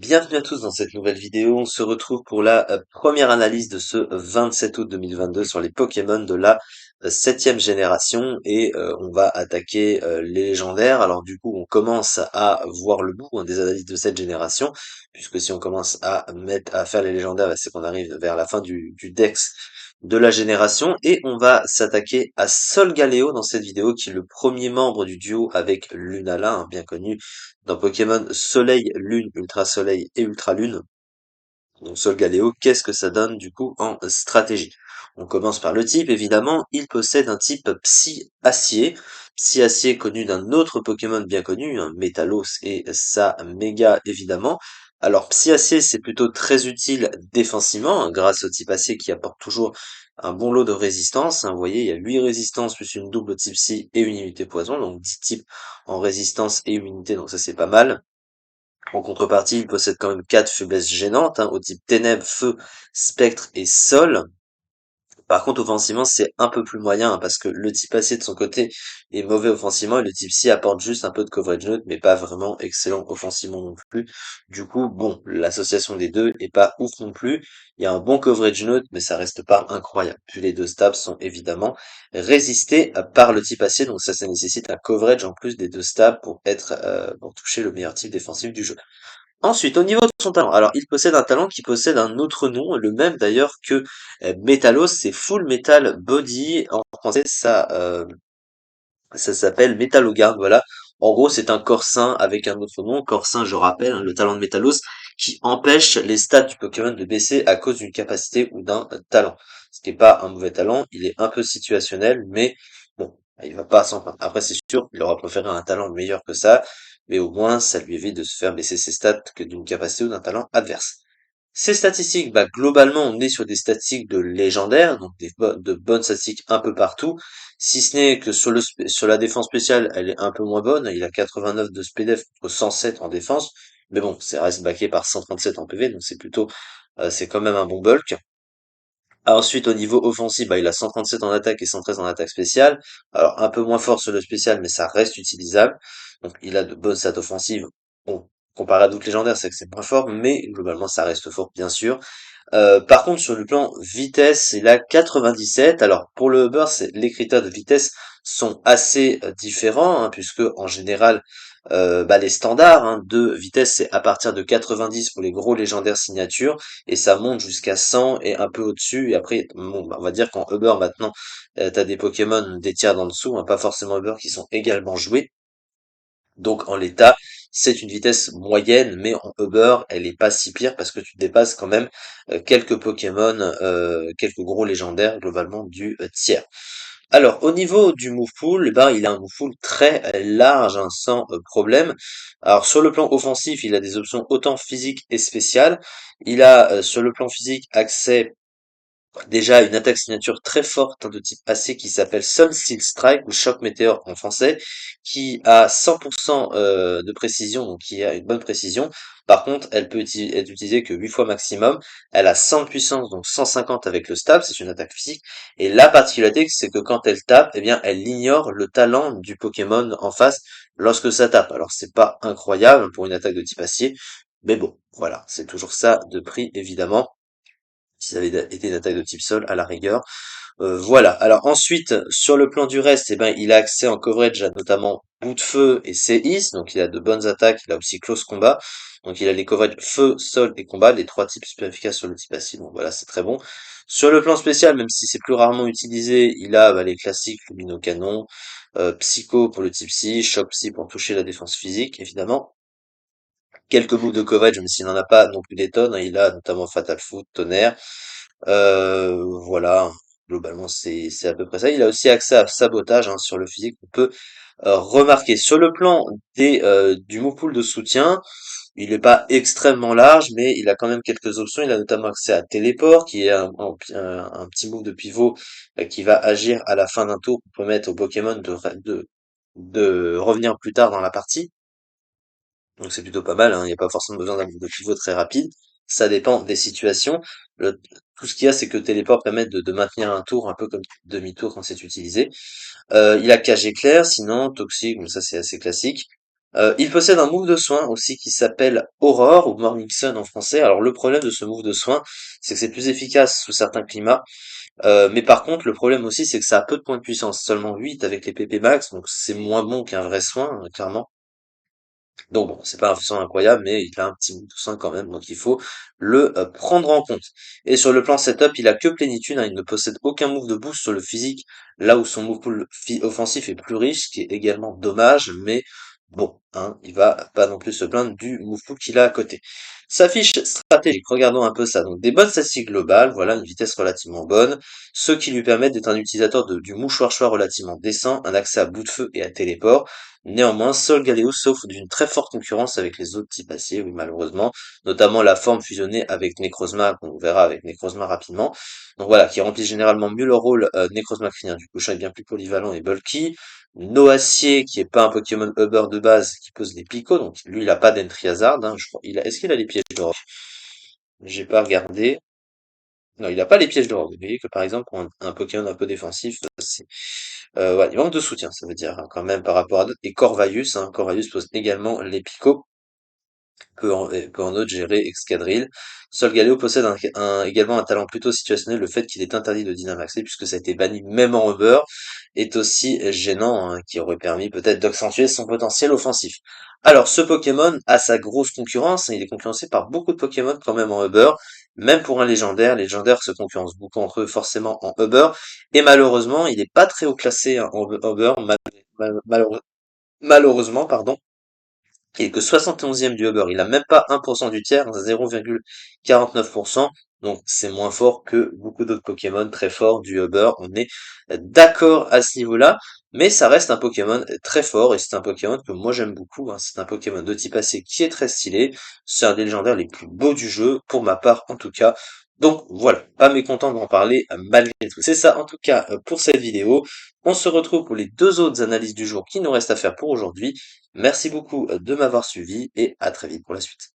bienvenue à tous dans cette nouvelle vidéo. On se retrouve pour la première analyse de ce 27 août 2022 sur les Pokémon de la septième génération et on va attaquer les légendaires. Alors du coup, on commence à voir le bout des analyses de cette génération, puisque si on commence à faire les légendaires, bah, c'est qu'on arrive vers la fin du Dex de la génération et on va s'attaquer à Solgaleo dans cette vidéo qui est le premier membre du duo avec Lunala, hein, bien connu dans Pokémon Soleil, Lune, Ultra Soleil et Ultra Lune. Donc Solgaleo, qu'est-ce que ça donne du coup en stratégie? On commence par le type, évidemment, il possède un type Psy-Acier. Psy-Acier connu d'un autre Pokémon bien connu, hein, Métalos et sa méga évidemment. Alors Psy-Acier c'est plutôt très utile défensivement, hein, grâce au type Acier qui apporte toujours un bon lot de résistance, hein. Vous voyez, il y a 8 résistances plus une double type Psy et une unité poison, donc 10 types en résistance et immunité, donc ça c'est pas mal. En contrepartie, il possède quand même 4 faiblesses gênantes, hein, au type ténèbres, feu, spectre et sol. Par contre, offensivement, c'est un peu plus moyen, hein, parce que le type acier de son côté est mauvais offensivement et le type psy apporte juste un peu de coverage neutre, mais pas vraiment excellent offensivement non plus. Du coup, bon, l'association des deux est pas ouf non plus. Il y a un bon coverage neutre, mais ça reste pas incroyable. Puis les deux stabs sont évidemment résistés par le type acier, donc ça nécessite un coverage en plus des deux stabs pour toucher le meilleur type défensif du jeu. Ensuite, au niveau de son talent, alors il possède un talent qui possède un autre nom, le même d'ailleurs que Metalos, c'est Full Metal Body. En français, ça s'appelle Métallogarde, voilà. En gros, c'est un Corsin avec un autre nom. Corsin, je rappelle, hein, le talent de Metalos, qui empêche les stats du Pokémon de baisser à cause d'une capacité ou d'un talent. Ce qui n'est pas un mauvais talent, il est un peu situationnel, mais bon, il va pas s'en plaindre. Après, c'est sûr, il aura préféré un talent meilleur que ça, mais au moins, ça lui évite de se faire baisser ses stats que d'une capacité ou d'un talent adverse. Ces statistiques, bah, globalement, on est sur des statistiques de légendaires, donc de bonnes statistiques un peu partout, si ce n'est que sur la défense spéciale, elle est un peu moins bonne, il a 89 de SPDF contre 107 en défense, mais bon, ça reste backé par 137 en PV, donc c'est quand même un bon bulk. Ensuite, au niveau offensif, bah, il a 137 en attaque et 113 en attaque spéciale. Alors, un peu moins fort sur le spécial, mais ça reste utilisable. Donc, il a de bonnes stats offensives. Bon, comparé à d'autres légendaires, c'est que c'est moins fort, mais globalement, ça reste fort, bien sûr. Par contre, sur le plan vitesse, il a 97. Alors, pour le Uber, les critères de vitesse sont assez différents, hein, puisque en général, bah, les standards, hein, de vitesse, c'est à partir de 90 pour les gros légendaires signatures, et ça monte jusqu'à 100 et un peu au-dessus. Et après, bon, bah, on va dire qu'en Uber, maintenant, t'as des Pokémon des tiers d'en dessous, hein, pas forcément Uber, qui sont également joués. Donc en l'état, c'est une vitesse moyenne, mais en Uber, elle est pas si pire parce que tu dépasses quand même quelques Pokémon, quelques gros légendaires globalement du tiers. Alors au niveau du move pool, eh ben, il a un move pool très large, hein, sans problème. Alors sur le plan offensif, il a des options autant physiques et spéciales. Il a sur le plan physique accès déjà une attaque signature très forte, hein, de type AC qui s'appelle Sun Steel Strike ou Choc Météore en français, qui a 100% de précision, donc qui a une bonne précision. Par contre, elle peut être utilisée que 8 fois maximum. Elle a 100 de puissance, donc 150 avec le stab, c'est une attaque physique. Et la particularité, c'est que quand elle tape, eh bien, elle ignore le talent du Pokémon en face lorsque ça tape. Alors, c'est pas incroyable pour une attaque de type acier, mais bon, voilà, c'est toujours ça de prix, évidemment si ça avait été une attaque de type sol à la rigueur. Voilà. Alors ensuite, sur le plan du reste, eh ben, il a accès en coverage à notamment bout de feu et séisme, donc il a de bonnes attaques, il a aussi close combat, donc il a les coverages feu, sol et combat, les trois types super efficaces sur le type acide, donc voilà, c'est très bon. Sur le plan spécial, même si c'est plus rarement utilisé, il a bah, les classiques Lumino Canon, Psycho pour le type psy, Choc psy pour toucher la défense physique, évidemment. Quelques boucles de coverage, même s'il n'en a pas non plus des tonnes, hein, il a notamment Fatal Foot, Tonnerre, voilà, globalement c'est à peu près ça. Il a aussi accès à sabotage, hein, sur le physique, on peut remarquer. Sur le plan du move pool de soutien, il n'est pas extrêmement large, mais il a quand même quelques options. Il a notamment accès à téléport, qui est un petit move de pivot qui va agir à la fin d'un tour pour permettre au Pokémon de revenir plus tard dans la partie. Donc c'est plutôt pas mal, hein, il n'y a pas forcément besoin d'un move de pivot très rapide. Ça dépend des situations. Le- Tout ce qu'il y a, c'est que le téléport permet de maintenir un tour, un peu comme demi-tour quand c'est utilisé. Il a cage éclair, sinon toxique, mais ça c'est assez classique. Il possède un move de soin aussi qui s'appelle Aurore ou Morning Sun en français. Alors le problème de ce move de soin, c'est que c'est plus efficace sous certains climats. Mais par contre, le problème aussi, c'est que ça a peu de points de puissance, seulement 8 avec les PP max, donc c'est moins bon qu'un vrai soin, clairement. Donc bon, c'est pas un soin incroyable, mais il a un petit bout de soin quand même, donc il faut le prendre en compte. Et sur le plan setup, il a que plénitude, hein, il ne possède aucun move de boost sur le physique, là où son move pool offensif est plus riche, ce qui est également dommage, mais bon, hein, il va pas non plus se plaindre du move pool qu'il a à côté. Sa fiche stratégique, regardons un peu ça. Donc des bonnes statistiques globales, voilà, une vitesse relativement bonne, ce qui lui permet d'être un utilisateur du mouchoir-choix relativement décent, un accès à bout de feu et à téléport. Néanmoins, Solgaleo souffre d'une très forte concurrence avec les autres types aciers, oui, malheureusement, notamment la forme fusionnée avec Necrozma, qu'on verra avec Necrozma rapidement. Donc voilà, qui remplit généralement mieux leur rôle Necrozma crânien, du coup, est bien plus polyvalent et bulky. Noacier, qui est pas un Pokémon Uber de base, qui pose des picots, donc lui, il a pas d'entry hazard, hein, je crois. Est-ce qu'il a les pièges de roc? J'ai pas regardé. Non, il a pas les pièges de roc. Vous voyez que par exemple, pour un Pokémon un peu défensif, ouais, il manque de soutien, ça veut dire, hein, quand même, par rapport à d'autres. Et Corvaius, hein, Corvaius pose également les picots, peut en autre gérer Excadrill. Solgaleo possède également un talent plutôt situationnel. Le fait qu'il est interdit de Dynamaxer, puisque ça a été banni même en Uber, est aussi gênant, hein, qui aurait permis peut-être d'accentuer son potentiel offensif. Alors, ce Pokémon a sa grosse concurrence, hein, il est concurrencé par beaucoup de Pokémon quand même en Uber, même pour un légendaire. Les légendaires se concurrencent beaucoup entre eux, forcément en Uber, et malheureusement, il n'est pas très haut classé, hein, en Uber, malheureusement, pardon. Il est que 71e du Uber, il a même pas 1% du tiers, 0,49%, donc c'est moins fort que beaucoup d'autres Pokémon très forts du Uber, on est d'accord à ce niveau-là, mais ça reste un Pokémon très fort, et c'est un Pokémon que moi j'aime beaucoup, hein. C'est un Pokémon de type AC qui est très stylé, c'est un des légendaires les plus beaux du jeu, pour ma part en tout cas, donc voilà, pas mécontent d'en parler malgré tout. C'est ça en tout cas pour cette vidéo, on se retrouve pour les deux autres analyses du jour qui nous restent à faire pour aujourd'hui. Merci beaucoup de m'avoir suivi et à très vite pour la suite.